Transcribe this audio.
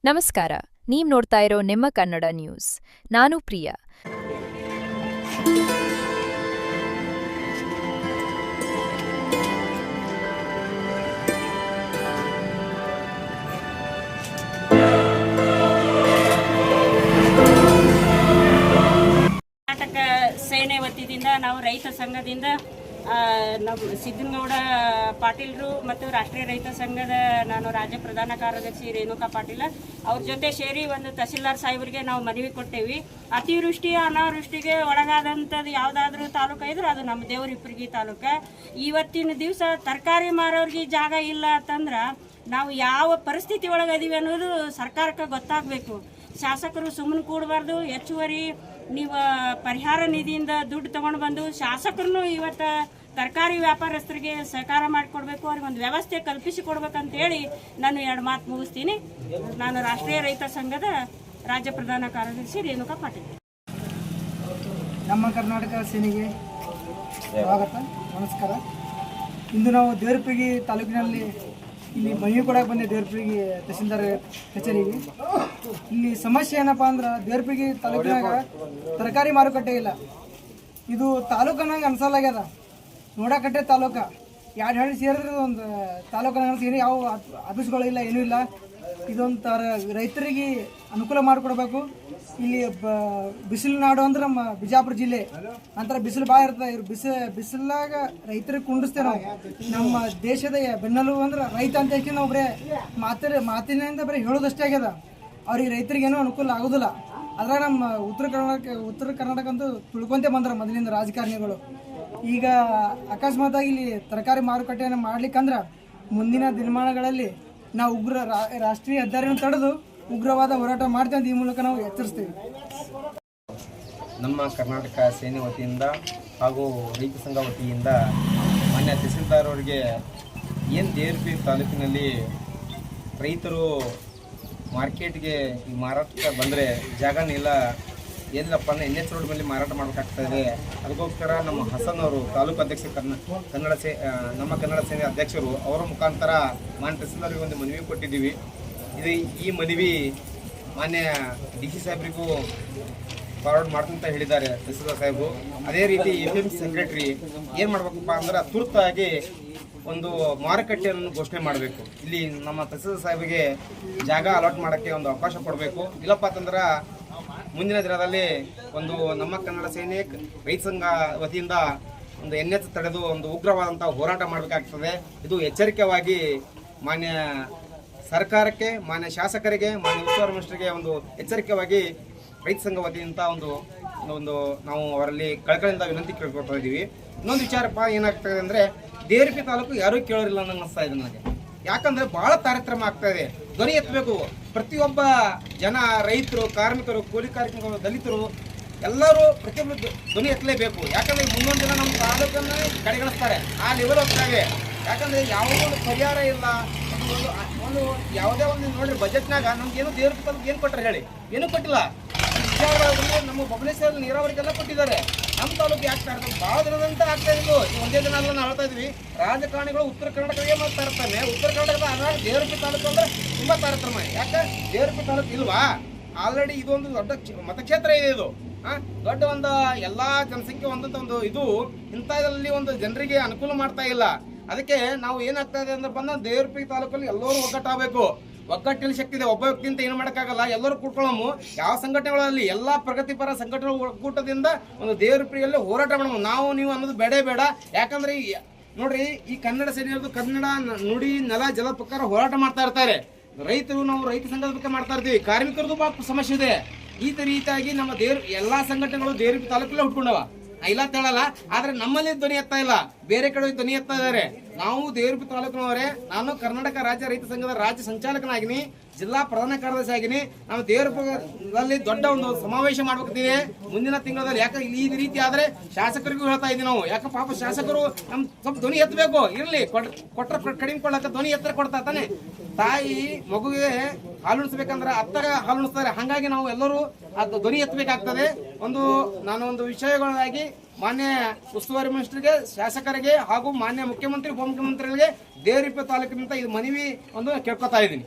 ನಮಸ್ಕಾರ, ನೀವ್ ನೋಡ್ತಾ ಇರೋ ನಿಮ್ಮ ಕನ್ನಡ ನ್ಯೂಸ್. ನಾನು ಪ್ರಿಯಾ. ಕರ್ನಾಟಕ ಸೇನೆ ವತಿಯಿಂದ ನಾವು ರೈತ ಸಂಘದಿಂದ ನಮ್ಮ ಸಿದ್ದನಗೌಡ ಪಾಟೀಲ್ರು ಮತ್ತು ರಾಷ್ಟ್ರೀಯ ರೈತ ಸಂಘದ ನಾನು ರಾಜ್ಯ ಪ್ರಧಾನ ಕಾರ್ಯದರ್ಶಿ ರೇಣುಕಾ ಪಾಟೀಲ ಅವ್ರ ಜೊತೆ ಸೇರಿ ಒಂದು ತಹಸೀಲ್ದಾರ್ ಸಾಹೇಬರಿಗೆ ನಾವು ಮನವಿ ಕೊಟ್ಟೇವಿ. ಅತಿವೃಷ್ಟಿ ಅನಾವೃಷ್ಟಿಗೆ ಒಳಗಾದಂಥದ್ದು ಯಾವುದಾದ್ರೂ ತಾಲೂಕು ಇದ್ರೆ ಅದು ನಮ್ಮ ದೇವರಿಪ್ಪರಿಗೆ ತಾಲೂಕು. ಇವತ್ತಿನ ದಿವಸ ತರಕಾರಿ ಮಾರೋರಿಗೆ ಜಾಗ ಇಲ್ಲ ಅಂತಂದ್ರೆ ನಾವು ಯಾವ ಪರಿಸ್ಥಿತಿ ಒಳಗದೀವಿ ಅನ್ನೋದು ಸರ್ಕಾರಕ್ಕೆ ಗೊತ್ತಾಗಬೇಕು. ಶಾಸಕರು ಸುಮ್ಮನೆ ಕೂಡಬಾರ್ದು. ಹೆಚ್ಚುವರಿ ನೀವು ಪರಿಹಾರ ನಿಧಿಯಿಂದ ದುಡ್ಡು ತೊಗೊಂಡು ಬಂದು ಶಾಸಕರನ್ನು ಇವತ್ತು ತರಕಾರಿ ವ್ಯಾಪಾರಸ್ಥರಿಗೆ ಸಹಕಾರ ಮಾಡಿಕೊಡ್ಬೇಕು, ಅವ್ರಿಗೆ ಒಂದು ವ್ಯವಸ್ಥೆ ಕಲ್ಪಿಸಿಕೊಡ್ಬೇಕಂತೇಳಿ ನಾನು ಎರಡು ಮಾತು ಮುಗಿಸ್ತೀನಿ. ನಾನು ರಾಷ್ಟ್ರೀಯ ರೈತ ಸಂಘದ ರಾಜ್ಯ ಪ್ರಧಾನ ಕಾರ್ಯದರ್ಶಿ ರೇಣುಕಾ ಪಾಟೀಲ್. ನಮ್ಮ ಕರ್ನಾಟಕ ಸೇನೆಗೆ ಸ್ವಾಗತ, ನಮಸ್ಕಾರ. ಇಂದು ನಾವು ದೇವರಪುರಗಿ ತಾಲೂಕಿನಲ್ಲಿ ಇಲ್ಲಿ ಮನವಿ ಕೊಡಕ್ಕೆ ಬಂದೆ. ದೇವರಪುರಗಿ ತಹಸೀಲ್ದಾರ್ ಕಚೇರಿಗೆ ಇಲ್ಲಿ ಸಮಸ್ಯೆ ಏನಪ್ಪ ಅಂದ್ರೆ ದೇವರಪುರಗಿ ತಾಲೂಕಿನಾಗ ತರಕಾರಿ ಮಾರುಕಟ್ಟೆ ಇಲ್ಲ. ಇದು ತಾಲೂಕನಾಗ ಅನ್ಸಲಾಗ್ಯದ. ನೋಡಕಟ್ಟೆ ತಾಲೂಕ ಎರಡು ಹಳ್ಳಿ ಸೇರಿದ್ರೆ ಒಂದು ತಾಲೂಕನಾಗ ಅನ್ಸಿ ಯಾವ ಆಫೀಸ್ಗಳು ಇಲ್ಲ, ಏನೂ ಇಲ್ಲ. ಇದೊಂದು ರೈತರಿಗೆ ಅನುಕೂಲ ಮಾಡಿಕೊಡ್ಬೇಕು. ಇಲ್ಲಿ ಬಿಸಿಲು ನಾಡು ಅಂದ್ರೆ ನಮ್ಮ ಬಿಜಾಪುರ ಜಿಲ್ಲೆ ನಂತರ ಬಿಸಿಲು ಭಾಳ ಇರ್ತದೆ. ಇವ್ರು ಬಿಸಿಲಾಗ ರೈತರಿಗೆ ಕುಂಡಿಸ್ತೇವೆ ನಾವು. ನಮ್ಮ ದೇಶದ ಬೆನ್ನೆಲುಬು ಅಂದ್ರೆ ರೈತ ಅಂತ ಹೇಳಿ ನಾವು ಬರೀ ಮಾತಿನಿಂದ ಬರೀ ಹೇಳೋದಷ್ಟೇ ಆಗ್ಯದ. ಅವ್ರಿಗೆ ರೈತರಿಗೇನೂ ಅನುಕೂಲ ಆಗೋದಿಲ್ಲ. ಅದ್ರಾಗ ನಮ್ಮ ಉತ್ತರ ಕರ್ನಾಟಕ ಅಂತೂ ತಿಳ್ಕೊಂತೇ ಬಂದ್ರೆ ಮೊದಲಿಂದ ರಾಜಕಾರಣಿಗಳು. ಈಗ ಅಕಸ್ಮಾತಾಗಿ ಇಲ್ಲಿ ತರಕಾರಿ ಮಾರುಕಟ್ಟೆಯನ್ನು ಮಾಡ್ಲಿಕ್ಕಂದ್ರೆ ಮುಂದಿನ ದಿನಮಾನಗಳಲ್ಲಿ ನಾವು ರಾಷ್ಟ್ರೀಯ ಹೆದ್ದಾರಿಯನ್ನು ತಡೆದು ಉಗ್ರವಾದ ಹೋರಾಟ ಮಾಡ್ತೀವಿ ಅಂತ ಈ ಮೂಲಕ ನಾವು ಎಚ್ಚರಿಸ್ತೀವಿ. ನಮ್ಮ ಕರ್ನಾಟಕ ಸೇನೆ ವತಿಯಿಂದ ಹಾಗೂ ರೈತ ಸಂಘ ವತಿಯಿಂದ ಮಾನ್ಯ ತಹಸೀಲ್ದಾರ್ ಅವರಿಗೆ ಏನು ದೇವರಪುರ ತಾಲೂಕಿನಲ್ಲಿ ರೈತರು ಮಾರ್ಕೆಟ್ಗೆ ಈ ಮಾರಾಟಕ್ಕೆ ಬಂದರೆ ಜಾಗನೇ ಇಲ್ಲ, ಏನಿಲ್ಲಪ್ಪ ಅಂದರೆ NH ರೋಡ್ ಮೇಲೆ ಮಾರಾಟ ಮಾಡಬೇಕಾಗ್ತದೆ. ಅದಕ್ಕೋಸ್ಕರ ನಮ್ಮ ಹಸನ್ ಅವರು ತಾಲೂಕು ಅಧ್ಯಕ್ಷ ನಮ್ಮ ಕನ್ನಡ ಸೇನೆ ಅಧ್ಯಕ್ಷರು ಅವರ ಮುಖಾಂತರ ಮಾನ್ಯ ತಹಸೀಲ್ದಾರ್ಗೆ ಒಂದು ಮನವಿ ಕೊಟ್ಟಿದ್ದೀವಿ. ಈ ಮನವಿ ಮಾನ್ಯ DC ಸಾಹೇಬರಿಗೂ ಫಾರ್ವರ್ಡ್ ಮಾಡ್ತಂತ ಹೇಳಿದ್ದಾರೆ ತಹಸೀಲ್ದಾರ್ ಸಾಹೇಬರು. ಅದೇ ರೀತಿ APMC ಸೆಕ್ರೆಟರಿ ಏನು ಮಾಡ್ಬೇಕಪ್ಪ ಅಂದ್ರೆ ತುರ್ತಾಗಿ ಒಂದು ಮಾರುಕಟ್ಟೆಯನ್ನು ಘೋಷಣೆ ಮಾಡಬೇಕು. ಇಲ್ಲಿ ನಮ್ಮ ತಹಸೀಲ್ದಾರ್ ಸಾಹೇಬರಿಗೆ ಜಾಗ ಅಲಾಟ್ ಮಾಡೋಕ್ಕೆ ಒಂದು ಅವಕಾಶ ಕೊಡಬೇಕು. ಇಲ್ಲಪ್ಪ ಅಂತಂದ್ರೆ ಮುಂದಿನ ದಿನದಲ್ಲಿ ಒಂದು ನಮ್ಮ ಕನ್ನಡ ಸೇನೆ ರೈತ ಸಂಘ ವತಿಯಿಂದ ಒಂದು NH ತಡೆದು ಒಂದು ಉಗ್ರವಾದಂಥ ಹೋರಾಟ ಮಾಡಬೇಕಾಗ್ತದೆ. ಇದು ಎಚ್ಚರಿಕೆವಾಗಿ ಮಾನ್ಯ ಸರ್ಕಾರಕ್ಕೆ, ಮಾನ್ಯ ಶಾಸಕರಿಗೆ, ಮಾನ್ಯ ಉಸ್ತುವಾರಿ ಮಿನಿಸ್ಟರ್ಗೆ ಒಂದು ಎಚ್ಚರಿಕೆವಾಗಿ ರೈತ ಸಂಘ ವತಿಯಿಂದ ಒಂದು ನಾವು ಅವರಲ್ಲಿ ಕಳಕಳಿಯಿಂದ ವಿನಂತಿ ಕೇಳ್ಕೊಳ್ತಾ ಇದ್ದೀವಿ. ಇನ್ನೊಂದು ವಿಚಾರಪ್ಪ ಏನಾಗ್ತದೆ ಅಂದರೆ ದೇವರಪುರ ತಾಲೂಕು ಯಾರೂ ಕೇಳೋರಿಲ್ಲ ಅನ್ನೋ ಅನಿಸ್ತಾ ಇದೆ ನನಗೆ. ಯಾಕಂದರೆ ಭಾಳ ತಾರತಮ್ಯ ಆಗ್ತಾ ಇದೆ. ಧ್ವನಿ ಎತ್ತಬೇಕು. ಪ್ರತಿಯೊಬ್ಬ ಜನ, ರೈತರು, ಕಾರ್ಮಿಕರು, ಕೂಲಿ ಕಾರ್ಮಿಕರು, ದಲಿತರು ಎಲ್ಲರೂ ಪ್ರತಿಯೊಬ್ಬರು ಧ್ವನಿ ಎತ್ತಲೇಬೇಕು. ಯಾಕಂದರೆ ಮುಂದೊಂದು ದಿನ ನಮ್ಮ ತಾಲೂಕನ್ನು ಕಡೆಗಣಿಸ್ತಾರೆ, ಆ ಲೆವೆಲ್ ಹೋಗ್ತಾವೆ. ಯಾಕಂದರೆ ಯಾವುದೋ ಒಂದು ಪರಿಹಾರ ಇಲ್ಲ. ಒಂದು ಯಾವುದೇ ಒಂದು ನೋಡ್ರಿ ಬಜೆಟ್ನಾಗ ನಮ್ಗೆ ಏನು ದೇವರಪುರ ತಾಲೂಕು ಏನು ಕೊಟ್ಟರೆ ಹೇಳಿ? ಏನೂ ಕೊಟ್ಟಿಲ್ಲ. ನಮ್ಮ ಬಬಲೇಶ್ವರ ನೀರಾವರಿಗೆಲ್ಲ ಕೊಟ್ಟಿದ್ದಾರೆ. ನಮ್ಮ ತಾಲೂಕು ಯಾಕೆ ಆಗ್ತದೆ? ಭಾಳ ದಿನದಂತ ಆಗ್ತಾ ಇದ್ದು ಒಂದೇ ದಿನ ಎಲ್ಲ ನಾವು ಹೇಳ್ತಾ ಇದ್ವಿ. ರಾಜಕಾರಣಿಗಳು ಉತ್ತರ ಕರ್ನಾಟಕಕ್ಕೆ ಮಾಡ್ತಾ ಇರ್ತಾನೆ. ಉತ್ತರ ಕರ್ನಾಟಕದ ಅದ್ರಾಗ ದೇವರಪುರ ತಾಲೂಕು ಅಂದ್ರೆ ತುಂಬ ತಾರತಮ್ಯ. ಯಾಕೆ ದೇವರಪುರ ತಾಲೂಕು ಇಲ್ವಾ? ಆಲ್ರೆಡಿ ಇದೊಂದು ದೊಡ್ಡ ಮತಕ್ಷೇತ್ರ ಇದೆ. ಇದು ದೊಡ್ಡ ಒಂದು ಎಲ್ಲ ಜನಸಂಖ್ಯೆ ಒಂದಂತ ಒಂದು ಇದು ಇಂಥದ್ರಲ್ಲಿ ಒಂದು ಜನರಿಗೆ ಅನುಕೂಲ ಮಾಡ್ತಾ ಇಲ್ಲ. ಅದಕ್ಕೆ ನಾವು ಏನಾಗ್ತಾ ಇದೆ ಅಂದ್ರೆ ಬಂದ ದೇವರಪುರ ತಾಲೂಕಲ್ಲಿ ಎಲ್ಲರೂ ಒಗ್ಗಟ್ಟಾಗಬೇಕು. ಒಗ್ಗಟ್ಟಿನ ಶಕ್ತಿ ಇದೆ. ಒಬ್ಬ ವ್ಯಕ್ತಿಯಿಂದ ಏನು ಮಾಡೋಕ್ಕಾಗಲ್ಲ. ಎಲ್ಲರೂ ಕೂತ್ಕೊಳ್ಳೋಮು. ಯಾವ ಸಂಘಟನೆಗಳಲ್ಲಿ ಎಲ್ಲ ಪ್ರಗತಿಪರ ಸಂಘಟನೆ ಒಕ್ಕೂಟದಿಂದ ಒಂದು ದೇವರಪುರಿಯಲ್ಲಿ ಹೋರಾಟ ಮಾಡೋಣ. ನಾವು ನೀವು ಅನ್ನೋದು ಬೇಡ. ಯಾಕಂದ್ರೆ ನೋಡ್ರಿ, ಈ ಕನ್ನಡ ಸೇನೆಯವರು ಕನ್ನಡ ನುಡಿ ನೆಲ ಜಲ ಪ್ರಕಾರ ಹೋರಾಟ ಮಾಡ್ತಾ ಇರ್ತಾರೆ. ರೈತರು ನಾವು ರೈತ ಸಂಘದ ಬಗ್ಗೆ ಮಾಡ್ತಾ ಇರ್ತೀವಿ. ಕಾರ್ಮಿಕರದ್ದು ಭಾಳ ಸಮಸ್ಯೆ ಇದೆ. ಈ ರೀತಿಯಾಗಿ ನಮ್ಮ ಎಲ್ಲ ಸಂಘಟನೆಗಳು ದೇವರಪುರ ತಾಲೂಕಲ್ಲೇ ಹುಟ್ಕೊಂಡವ. ಇಲ್ಲ ಅಂತ ಹೇಳಲ್ಲ, ಆದ್ರೆ ನಮ್ಮಲ್ಲಿ ಧ್ವನಿ ಎತ್ತಾ ಇಲ್ಲ, ಬೇರೆ ಕಡೆ ಧ್ವನಿ ಎತ್ತಾ ಇದ್ದಾರೆ. ನಾವು ದೇವರಪುರ ತಾಲೂಕಿನವರೇ. ನಾನು ಕರ್ನಾಟಕ ರಾಜ್ಯ ರೈತ ಸಂಘದ ರಾಜ್ಯ ಸಂಚಾಲಕನಾಗಿನಿ, ಜಿಲ್ಲಾ ಪ್ರಧಾನ ಕಾರ್ಯದರ್ಶಿ ಆಗಿನಿ. ನಾವು ದೇವರಪುರದಲ್ಲಿ ದೊಡ್ಡ ಒಂದು ಸಮಾವೇಶ ಮಾಡ್ಬೇಕಿದೆ ಮುಂದಿನ ತಿಂಗಳಲ್ಲಿ. ಯಾಕಂದ್ರೆ ಈ ರೀತಿ ಆದ್ರೆ ಶಾಸಕರಿಗೂ ಹೇಳ್ತಾ ಇದ್ದೀವಿ ನಾವು. ಯಾಕೆ ಪಾಪ ಶಾಸಕರು ನಮ್ ಸ್ವಲ್ಪ ಧ್ವನಿ ಎತ್ತಬೇಕು. ಇರ್ಲಿ, ಕೊಟ್ಟರೆ ಕಡಿಮೆ ಕೊಡ್ಲಕ್ಕ ಧ್ವನಿ ಎತ್ತರ ಕೊಡ್ತಾ ತಾನೆ. ತಾಯಿ ಮಗುವಿಗೆ ಹಾಲುಣಿಸ್ಬೇಕಂದ್ರೆ ಅತ್ತಾಗ ಹಾಲುಣಿಸ್ತಾರೆ. ಹಾಗಾಗಿ ನಾವು ಎಲ್ಲರೂ ಅದು ಧ್ವನಿ ಎತ್ತಬೇಕಾಗ್ತದೆ. ನಾನು ಒಂದು ವಿಷಯಗಳಾಗಿ ಮಾನ್ಯ ಉಸ್ತುವಾರಿ ಮಿನಿಸ್ಟರ್ಗೆ, ಶಾಸಕರಿಗೆ ಹಾಗೂ ಮಾನ್ಯ ಮುಖ್ಯಮಂತ್ರಿ, ಉಪಮುಖ್ಯಮಂತ್ರಿಗಳಿಗೆ ದೇವರಪುರ ತಾಲೂಕಿನಿಂದ ಇದು ಮನವಿ ಒಂದು ಕೇಳ್ಕೊತಾ ಇದ್ದೀನಿ.